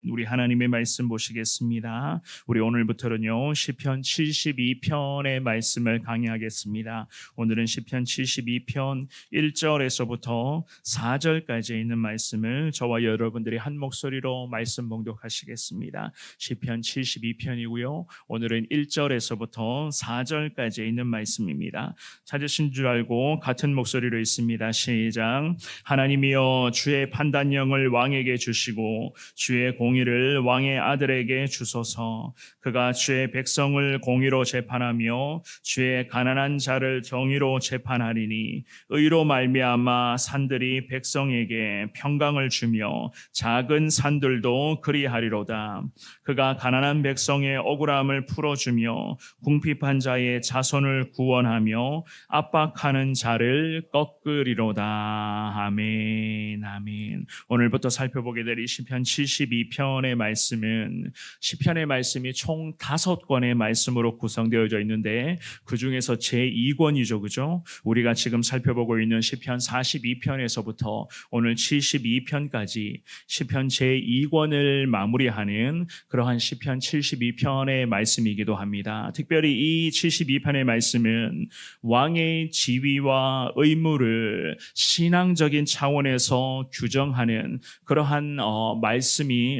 우리 하나님의 말씀 보시겠습니다. 우리 오늘부터는요 시편 72편의 말씀을 강의하겠습니다. 오늘은 시편 72편 1절에서부터 4절까지 있는 말씀을 저와 여러분들이 한 목소리로 말씀 봉독하시겠습니다. 시편 72편이고요. 오늘은 1절에서부터 4절까지 있는 말씀입니다. 찾으신 줄 알고 같은 목소리로 있습니다. 시작. 하나님이여 주의 판단령을 왕에게 주시고 주의 공의를 왕의 아들에게 주소서. 그가 주의 백성을 공의로 재판하며 주의 가난한 자를 정의로 재판하리니 의로 말미암아 산들이 백성에게 평강을 주며 작은 산들도 그리하리로다. 그가 가난한 백성의 억울함을 풀어주며 궁핍한 자의 자손을 구원하며 압박하는 자를 꺾으리로다. 아멘. 아멘. 오늘부터 살펴보게 될 이 시편 72편의 말씀은 시편의 말씀이 총 5권의 말씀으로 구성되어져 있는데 그 중에서 제2권이죠. 그죠? 우리가 지금 살펴보고 있는 시편 42편에서부터 오늘 72편까지 시편 제2권을 마무리하는 그러한 시편 72편의 말씀이기도 합니다. 특별히 이 72편의 말씀은 왕의 지위와 의무를 신앙적인 차원에서 규정하는 그러한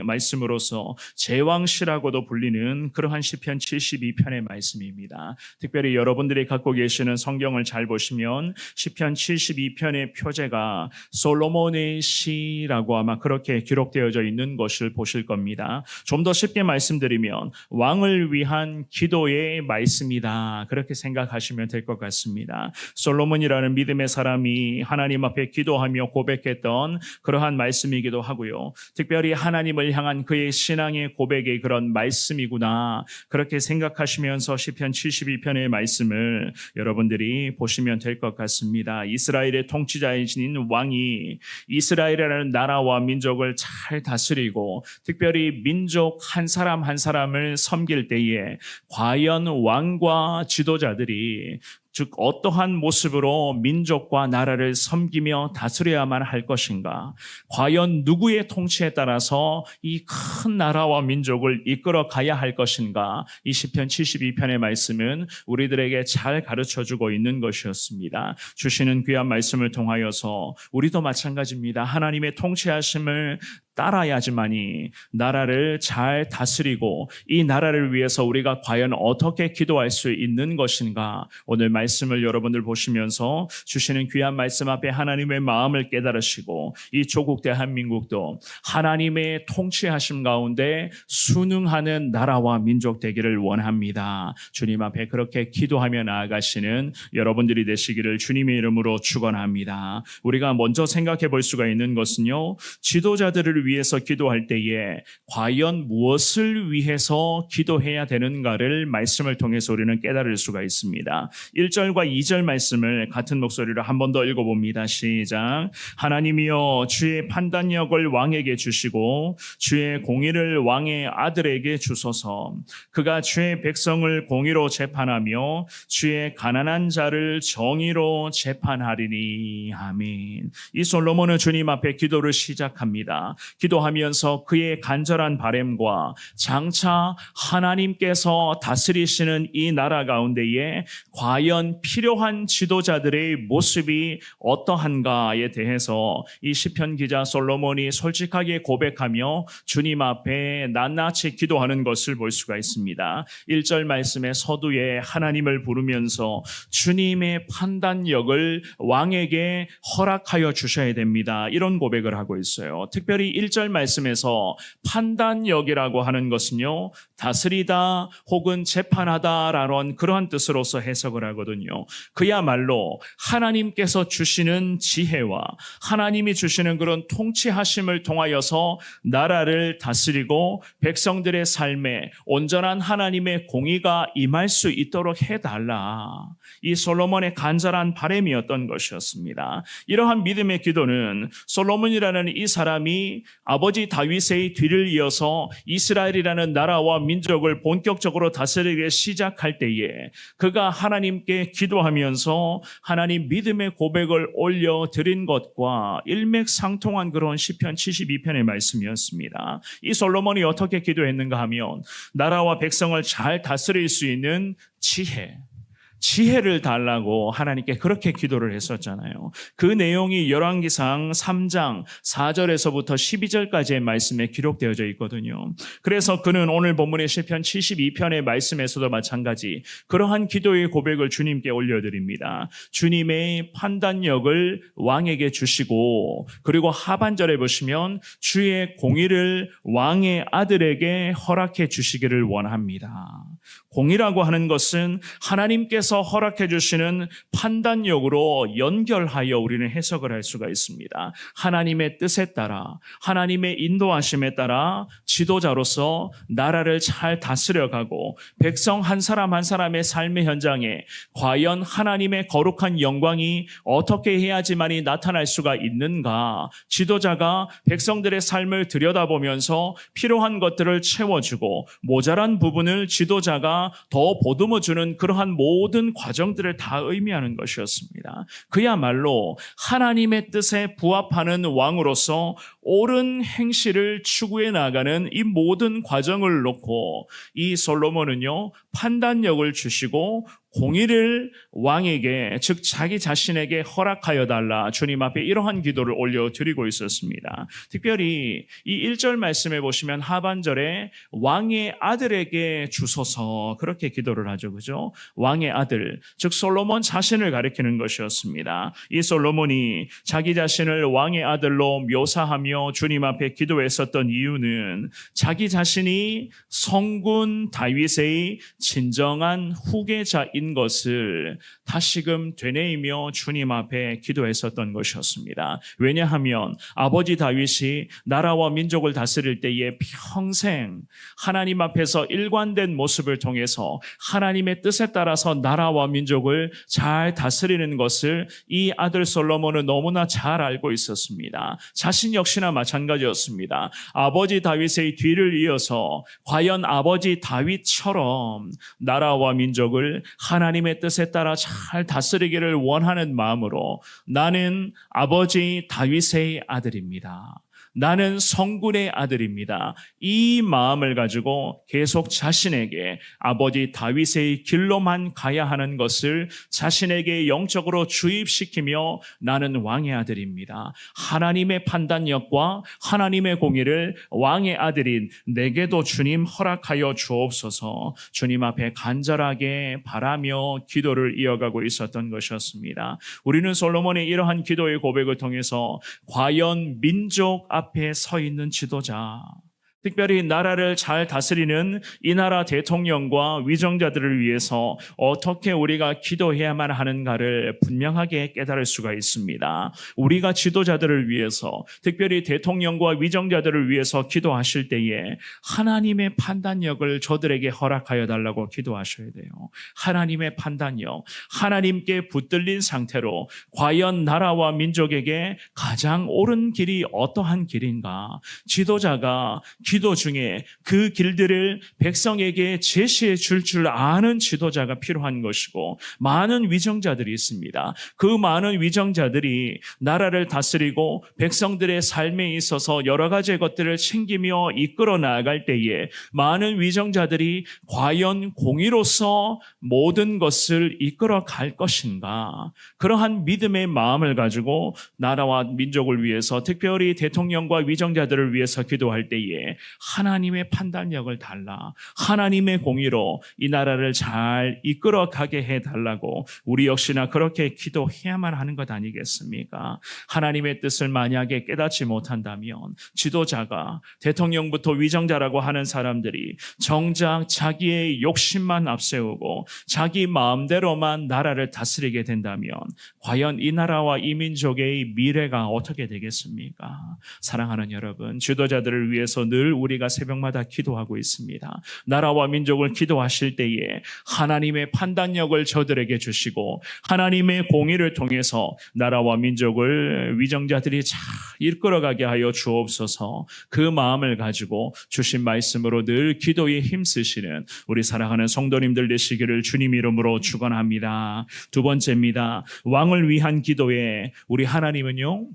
말씀으로서 제왕시라고도 불리는 그러한 시편 72편의 말씀입니다. 특별히 여러분들이 갖고 계시는 성경을 잘 보시면 시편 72편의 표제가 솔로몬의 시라고 아마 그렇게 기록되어져 있는 것을 보실 겁니다. 좀 더 쉽게 말씀드리면 왕을 위한 기도의 말씀이다. 그렇게 생각하시면 될 것 같습니다. 솔로몬이라는 믿음의 사람이 하나님 앞에 기도하며 고백했던 그러한 말씀이기도 하고요. 특별히 하나님을 향한 그의 신앙의 고백의 그런 말씀이구나. 그렇게 생각하시면서 시편 72편의 말씀을 여러분들이 보시면 될 것 같습니다. 이스라엘의 통치자이신 왕이 이스라엘이라는 나라와 민족을 잘 다스리고 특별히 민족 한 사람 한 사람을 섬길 때에 과연 왕과 지도자들이 즉 어떠한 모습으로 민족과 나라를 섬기며 다스려야만 할 것인가? 과연 누구의 통치에 따라서 이 큰 나라와 민족을 이끌어 가야 할 것인가? 이 시편 72편의 말씀은 우리들에게 잘 가르쳐주고 있는 것이었습니다. 주시는 귀한 말씀을 통하여서 우리도 마찬가지입니다. 하나님의 통치하심을 따라야지만이 나라를 잘 다스리고 이 나라를 위해서 우리가 과연 어떻게 기도할 수 있는 것인가? 오늘 말씀을 여러분들 보시면서 주시는 귀한 말씀 앞에 하나님의 마음을 깨달으시고 이 조국 대한민국도 하나님의 통치하심 가운데 순응하는 나라와 민족 되기를 원합니다. 주님 앞에 그렇게 기도하며 나아가시는 여러분들이 되시기를 주님의 이름으로 축원합니다. 우리가 먼저 생각해 볼 수가 있는 것은요, 지도자들을 위해서 기도할 때에 과연 무엇을 위해서 기도해야 되는가를 말씀을 통해서 우리는 깨달을 수가 있습니다. 1절과 2절 말씀을 같은 목소리로 한 번 더 읽어봅니다. 시작. 하나님이여 주의 판단력을 왕에게 주시고 주의 공의를 왕의 아들에게 주소서. 그가 주의 백성을 공의로 재판하며 주의 가난한 자를 정의로 재판하리니. 아멘. 이 솔로몬은 주님 앞에 기도를 시작합니다. 기도하면서 그의 간절한 바람과 장차 하나님께서 다스리시는 이 나라 가운데에 과연 필요한 지도자들의 모습이 어떠한가에 대해서 이 시편 기자 솔로몬이 솔직하게 고백하며 주님 앞에 낱낱이 기도하는 것을 볼 수가 있습니다. 1절 말씀의 서두에 하나님을 부르면서 주님의 판단력을 왕에게 허락하여 주셔야 됩니다. 이런 고백을 하고 있어요. 특별히 1절 말씀에서 판단력이라고 하는 것은요, 다스리다 혹은 재판하다라는 그러한 뜻으로서 해석을 하거든요. 그야말로 하나님께서 주시는 지혜와 하나님이 주시는 그런 통치하심을 통하여서 나라를 다스리고 백성들의 삶에 온전한 하나님의 공의가 임할 수 있도록 해달라. 이 솔로몬의 간절한 바람이었던 것이었습니다. 이러한 믿음의 기도는 솔로몬이라는 이 사람이 아버지 다윗의 뒤를 이어서 이스라엘이라는 나라와 민족을 본격적으로 다스리기 시작할 때에 그가 하나님께 기도하면서 하나님 믿음의 고백을 올려드린 것과 일맥상통한 그런 시편 72편의 말씀이었습니다. 이 솔로몬이 어떻게 기도했는가 하면 나라와 백성을 잘 다스릴 수 있는 지혜를 달라고 하나님께 그렇게 기도를 했었잖아요. 그 내용이 열왕기상 3장 4절에서부터 12절까지의 말씀에 기록되어져 있거든요. 그래서 그는 오늘 본문의 시편 72편의 말씀에서도 마찬가지 그러한 기도의 고백을 주님께 올려드립니다. 주님의 판단력을 왕에게 주시고 그리고 하반절에 보시면 주의 공의를 왕의 아들에게 허락해 주시기를 원합니다. 공의라고 하는 것은 하나님께서 허락해 주시는 판단력으로 연결하여 우리는 해석을 할 수가 있습니다. 하나님의 뜻에 따라 하나님의 인도하심에 따라 지도자로서 나라를 잘 다스려가고 백성 한 사람 한 사람의 삶의 현장에 과연 하나님의 거룩한 영광이 어떻게 해야지만이 나타날 수가 있는가, 지도자가 백성들의 삶을 들여다보면서 필요한 것들을 채워주고 모자란 부분을 지도자가 더 보듬어주는 그러한 모든 과정들을 다 의미하는 것이었습니다. 그야말로 하나님의 뜻에 부합하는 왕으로서 옳은 행실을 추구해 나가는 이 모든 과정을 놓고 이 솔로몬은요, 판단력을 주시고 공의를 왕에게, 즉 자기 자신에게 허락하여 달라 주님 앞에 이러한 기도를 올려드리고 있었습니다. 특별히 이 1절 말씀에 보시면 하반절에 왕의 아들에게 주소서 그렇게 기도를 하죠. 그죠? 왕의 아들, 즉 솔로몬 자신을 가리키는 것이었습니다. 이 솔로몬이 자기 자신을 왕의 아들로 묘사하며 주님 앞에 기도했었던 이유는 자기 자신이 성군 다윗의 진정한 후계자인 것을 다시금 되뇌이며 주님 앞에 기도했었던 것이었습니다. 왜냐하면 아버지 다윗이 나라와 민족을 다스릴 때에 평생 하나님 앞에서 일관된 모습을 통해서 하나님의 뜻에 따라서 나라와 민족을 잘 다스리는 것을 이 아들 솔로몬은 너무나 잘 알고 있었습니다. 자신 역시나 마찬가지였습니다. 아버지 다윗의 뒤를 이어서 과연 아버지 다윗처럼 나라와 민족을 하나님의 뜻에 따라 잘 다스리기를 원하는 마음으로 나는 아버지 다윗의 아들입니다. 나는 성군의 아들입니다. 이 마음을 가지고 계속 자신에게 아버지 다윗의 길로만 가야 하는 것을 자신에게 영적으로 주입시키며 나는 왕의 아들입니다. 하나님의 판단력과 하나님의 공의를 왕의 아들인 내게도 주님 허락하여 주옵소서 주님 앞에 간절하게 바라며 기도를 이어가고 있었던 것이었습니다. 우리는 솔로몬의 이러한 기도의 고백을 통해서 과연 민족 앞에 서 있는 지도자, 특별히 나라를 잘 다스리는 이 나라 대통령과 위정자들을 위해서 어떻게 우리가 기도해야만 하는가를 분명하게 깨달을 수가 있습니다. 우리가 지도자들을 위해서, 특별히 대통령과 위정자들을 위해서 기도하실 때에 하나님의 판단력을 저들에게 허락하여 달라고 기도하셔야 돼요. 하나님의 판단력, 하나님께 붙들린 상태로 과연 나라와 민족에게 가장 옳은 길이 어떠한 길인가, 지도자가 기도 중에 그 길들을 백성에게 제시해 줄 아는 지도자가 필요한 것이고, 많은 위정자들이 있습니다. 그 많은 위정자들이 나라를 다스리고 백성들의 삶에 있어서 여러 가지 것들을 챙기며 이끌어 나아갈 때에 많은 위정자들이 과연 공의로서 모든 것을 이끌어 갈 것인가, 그러한 믿음의 마음을 가지고 나라와 민족을 위해서, 특별히 대통령과 위정자들을 위해서 기도할 때에 하나님의 판단력을 달라, 하나님의 공의로 이 나라를 잘 이끌어 가게 해달라고 우리 역시나 그렇게 기도해야만 하는 것 아니겠습니까? 하나님의 뜻을 만약에 깨닫지 못한다면 지도자가, 대통령부터 위정자라고 하는 사람들이 정작 자기의 욕심만 앞세우고 자기 마음대로만 나라를 다스리게 된다면 과연 이 나라와 이 민족의 미래가 어떻게 되겠습니까? 사랑하는 여러분, 지도자들을 위해서 늘 늘 우리가 새벽마다 기도하고 있습니다. 나라와 민족을 기도하실 때에 하나님의 판단력을 저들에게 주시고 하나님의 공의를 통해서 나라와 민족을 위정자들이 잘 이끌어가게 하여 주옵소서. 그 마음을 가지고 주신 말씀으로 늘 기도에 힘쓰시는 우리 사랑하는 성도님들 되시기를 주님 이름으로 축원합니다. 두 번째입니다. 왕을 위한 기도에 우리 하나님은요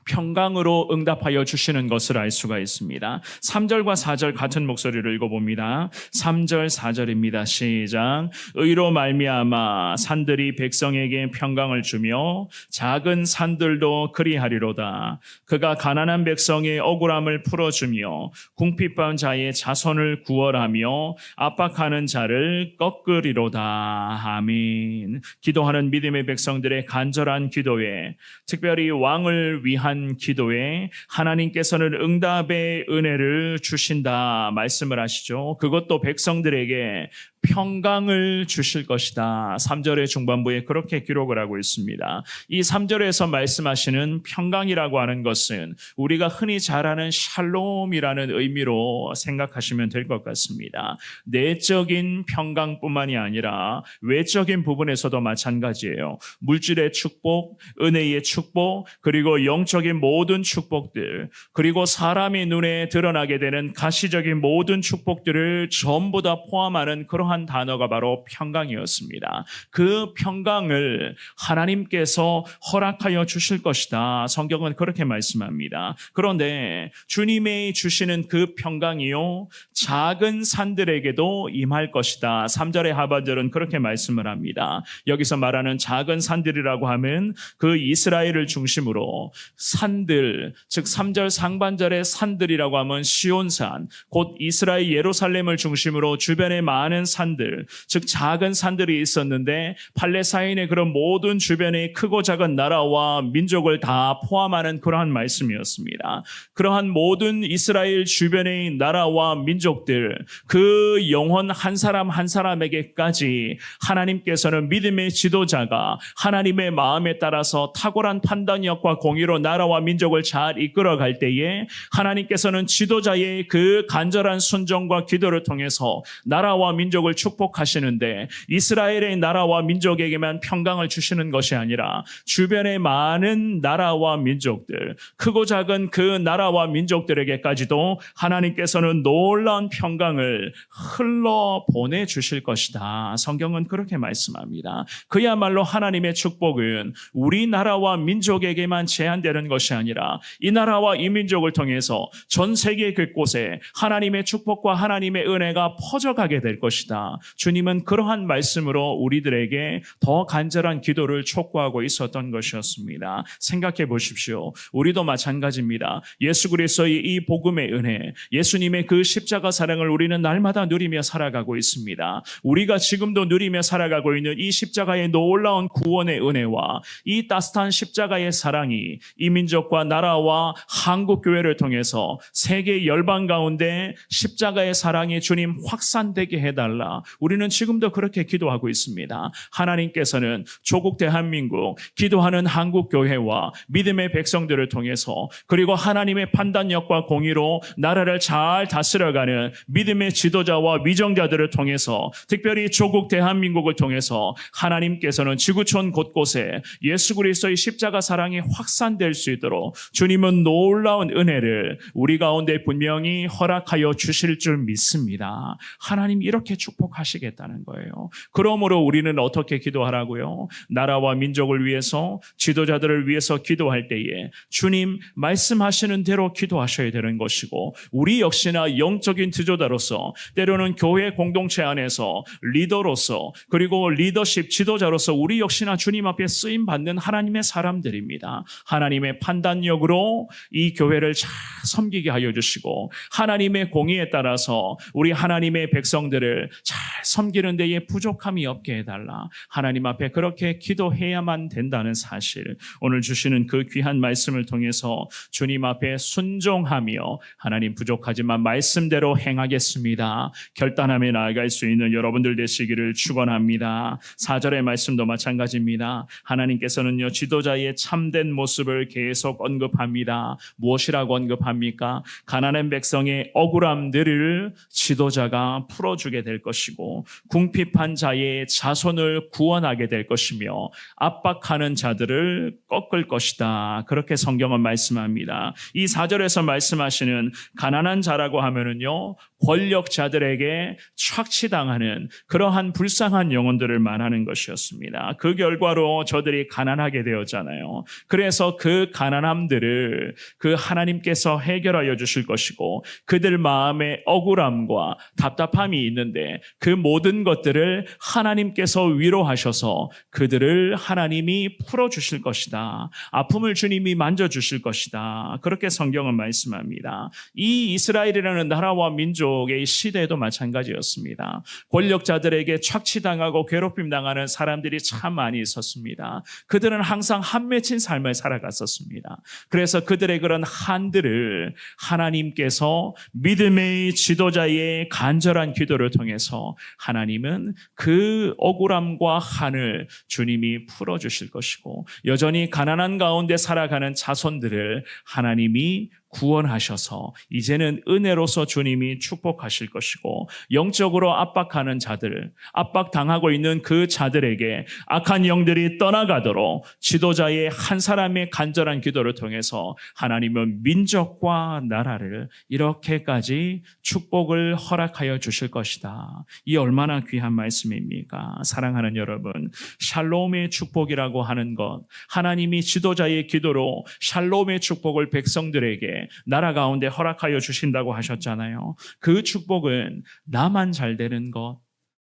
평강으로 응답하여 주시는 것을 알 수가 있습니다. 3절과 4절 같은 목소리를 읽어봅니다. 3절 4절입니다. 시작. 의로 말미암아 산들이 백성에게 평강을 주며 작은 산들도 그리하리로다. 그가 가난한 백성의 억울함을 풀어주며 궁핍한 자의 자손을 구원하며 압박하는 자를 꺾으리로다. 아멘. 기도하는 믿음의 백성들의 간절한 기도에 특별히 왕을 위한 기도에 하나님께서는 응답의 은혜를 주신다 말씀을 하시죠. 그것도 백성들에게 평강을 주실 것이다. 3절의 중반부에 그렇게 기록을 하고 있습니다. 이 3절에서 말씀하시는 평강이라고 하는 것은 우리가 흔히 잘 아는 샬롬이라는 의미로 생각하시면 될 것 같습니다. 내적인 평강뿐만이 아니라 외적인 부분에서도 마찬가지예요. 물질의 축복, 은혜의 축복, 그리고 영적인 모든 축복들, 그리고 사람의 눈에 드러나게 되는 가시적인 모든 축복들을 전부 다 포함하는 그러한 단어가 바로 평강이었습니다. 그 평강을 하나님께서 허락하여 주실 것이다. 성경은 그렇게 말씀합니다. 그런데 주님이 주시는 그 평강이요 작은 산들에게도 임할 것이다. 3절의 하반절은 그렇게 말씀을 합니다. 여기서 말하는 작은 산들이라고 하면 그 이스라엘을 중심으로 산들, 즉 3절 상반절의 산들이라고 하면 시온산, 곧 이스라엘 예루살렘을 중심으로 주변에 많은 산들, 즉 작은 산들이 있었는데 팔레스타인의 그런 모든 주변의 크고 작은 나라와 민족을 다 포함하는 그러한 말씀이었습니다. 그러한 모든 이스라엘 주변의 나라와 민족들, 그 영혼 한 사람 한 사람에게까지 하나님께서는 믿음의 지도자가 하나님의 마음에 따라서 탁월한 판단력과 공의로 나라와 민족을 잘 이끌어갈 때에 하나님께서는 지도자의 그 간절한 순종과 기도를 통해서 나라와 민족을 축복하시는데 이스라엘의 나라와 민족에게만 평강을 주시는 것이 아니라 주변의 많은 나라와 민족들, 크고 작은 그 나라와 민족들에게까지도 하나님께서는 놀라운 평강을 흘러 보내주실 것이다. 성경은 그렇게 말씀합니다. 그야말로 하나님의 축복은 우리나라와 민족에게만 제한되는 것이 아니라 이 나라와 이 민족을 통해서 전 세계 곳곳에 하나님의 축복과 하나님의 은혜가 퍼져가게 될 것이다. 주님은 그러한 말씀으로 우리들에게 더 간절한 기도를 촉구하고 있었던 것이었습니다. 생각해 보십시오. 우리도 마찬가지입니다. 예수 그리스도의 이 복음의 은혜, 예수님의 그 십자가 사랑을 우리는 날마다 누리며 살아가고 있습니다. 우리가 지금도 누리며 살아가고 있는 이 십자가의 놀라운 구원의 은혜와 이 따뜻한 십자가의 사랑이 이 민족과 나라와 한국교회를 통해서 세계 열방 가운데 십자가의 사랑이 주님 확산되게 해달라. 우리는 지금도 그렇게 기도하고 있습니다. 하나님께서는 조국 대한민국, 기도하는 한국교회와 믿음의 백성들을 통해서 그리고 하나님의 판단력과 공의로 나라를 잘 다스려가는 믿음의 지도자와 위정자들을 통해서 특별히 조국 대한민국을 통해서 하나님께서는 지구촌 곳곳에 예수 그리스도의 십자가 사랑이 확산될 수 있도록 주님은 놀라운 은혜를 우리 가운데 분명히 허락하여 주실 줄 믿습니다. 하나님 이렇게 축복하시겠다는 거예요. 그러므로 우리는 어떻게 기도하라고요? 나라와 민족을 위해서, 지도자들을 위해서 기도할 때에 주님 말씀하시는 대로 기도하셔야 되는 것이고, 우리 역시나 영적인 지도자로서, 때로는 교회 공동체 안에서 리더로서, 그리고 리더십 지도자로서 우리 역시나 주님 앞에 쓰임받는 하나님의 사람들입니다. 하나님의 판단력으로 이 교회를 잘 섬기게 하여 주시고 하나님의 공의에 따라서 우리 하나님의 백성들을 잘 섬기는 데에 부족함이 없게 해달라. 하나님 앞에 그렇게 기도해야만 된다는 사실, 오늘 주시는 그 귀한 말씀을 통해서 주님 앞에 순종하며 하나님 부족하지만 말씀대로 행하겠습니다. 결단하며 나아갈 수 있는 여러분들 되시기를 축원합니다. 4절의 말씀도 마찬가지입니다. 하나님께서는요 지도자의 참된 모습을 계속 언급합니다. 무엇이라고 언급합니까? 가난한 백성의 억울함들을 지도자가 풀어주게 될 것이고 궁핍한 자의 자손을 구원하게 될 것이며 압박하는 자들을 꺾을 것이다. 그렇게 성경은 말씀합니다. 이 4절에서 말씀하시는 가난한 자라고 하면은요, 권력자들에게 착취당하는 그러한 불쌍한 영혼들을 말하는 것이었습니다. 그 결과로 저들이 가난하게 되었잖아요. 그래서 그 가난함들을 그 하나님께서 해결하여 주실 것이고 그들 마음에 억울함과 답답함이 있는데 그 모든 것들을 하나님께서 위로하셔서 그들을 하나님이 풀어주실 것이다. 아픔을 주님이 만져주실 것이다. 그렇게 성경은 말씀합니다. 이 이스라엘이라는 나라와 민족의 시대에도 마찬가지였습니다. 권력자들에게 착취당하고 괴롭힘당하는 사람들이 참 많이 있었습니다. 그들은 항상 한 맺힌 삶을 살아갔었습니다. 그래서 그들의 그런 한들을 하나님께서 믿음의 지도자의 간절한 기도를 통해서 하나님은 그 억울함과 한을 주님이 풀어주실 것이고 여전히 가난한 가운데 살아가는 자손들을 하나님이 구원하셔서 이제는 은혜로서 주님이 축복하실 것이고 영적으로 압박하는 자들, 압박당하고 있는 그 자들에게 악한 영들이 떠나가도록 지도자의 한 사람의 간절한 기도를 통해서 하나님은 민족과 나라를 이렇게까지 축복을 허락하여 주실 것이다. 이 얼마나 귀한 말씀입니까? 사랑하는 여러분, 샬롬의 축복이라고 하는 것, 하나님이 지도자의 기도로 샬롬의 축복을 백성들에게 나라 가운데 허락하여 주신다고 하셨잖아요. 그 축복은 나만 잘 되는 것,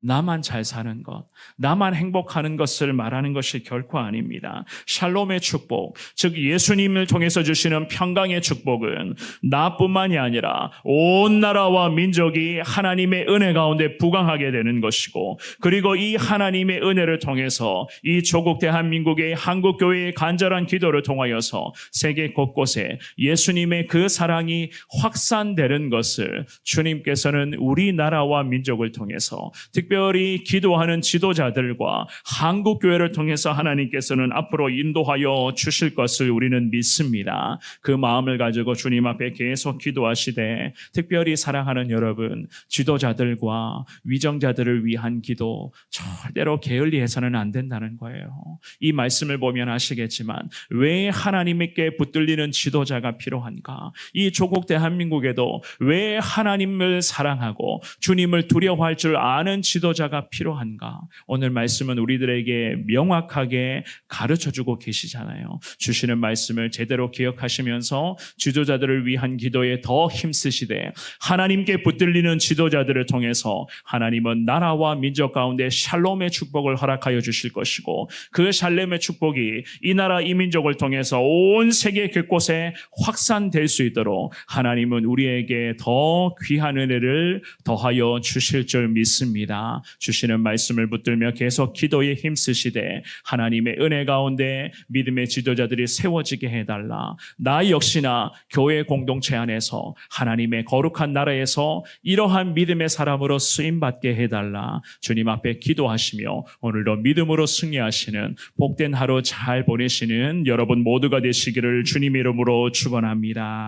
나만 잘 사는 것, 나만 행복하는 것을 말하는 것이 결코 아닙니다. 샬롬의 축복, 즉 예수님을 통해서 주시는 평강의 축복은 나뿐만이 아니라 온 나라와 민족이 하나님의 은혜 가운데 부강하게 되는 것이고 그리고 이 하나님의 은혜를 통해서 이 조국 대한민국의 한국교회의 간절한 기도를 통하여서 세계 곳곳에 예수님의 그 사랑이 확산되는 것을 주님께서는 우리나라와 민족을 통해서 특별히 기도하는 지도자들과 한국교회를 통해서 하나님께서는 앞으로 인도하여 주실 것을 우리는 믿습니다. 그 마음을 가지고 주님 앞에 계속 기도하시되 특별히 사랑하는 여러분, 지도자들과 위정자들을 위한 기도 절대로 게을리해서는 안 된다는 거예요. 이 말씀을 보면 아시겠지만 왜 하나님께 붙들리는 지도자가 필요한가? 이 조국 대한민국에도 왜 하나님을 사랑하고 주님을 두려워할 줄 아는 지도자가 필요한가? 오늘 말씀은 우리들에게 명확하게 가르쳐주고 계시잖아요. 주시는 말씀을 제대로 기억하시면서 지도자들을 위한 기도에 더 힘쓰시되 하나님께 붙들리는 지도자들을 통해서 하나님은 나라와 민족 가운데 샬롬의 축복을 허락하여 주실 것이고 그 샬롬의 축복이 이 나라 이 민족을 통해서 온 세계 곳곳에 확산될 수 있도록 하나님은 우리에게 더 귀한 은혜를 더하여 주실 줄 믿습니다. 주시는 말씀을 붙들며 계속 기도에 힘쓰시되 하나님의 은혜 가운데 믿음의 지도자들이 세워지게 해달라. 나 역시나 교회 공동체 안에서 하나님의 거룩한 나라에서 이러한 믿음의 사람으로 쓰임받게 해달라. 주님 앞에 기도하시며 오늘도 믿음으로 승리하시는 복된 하루 잘 보내시는 여러분 모두가 되시기를 주님의 이름으로 축원합니다.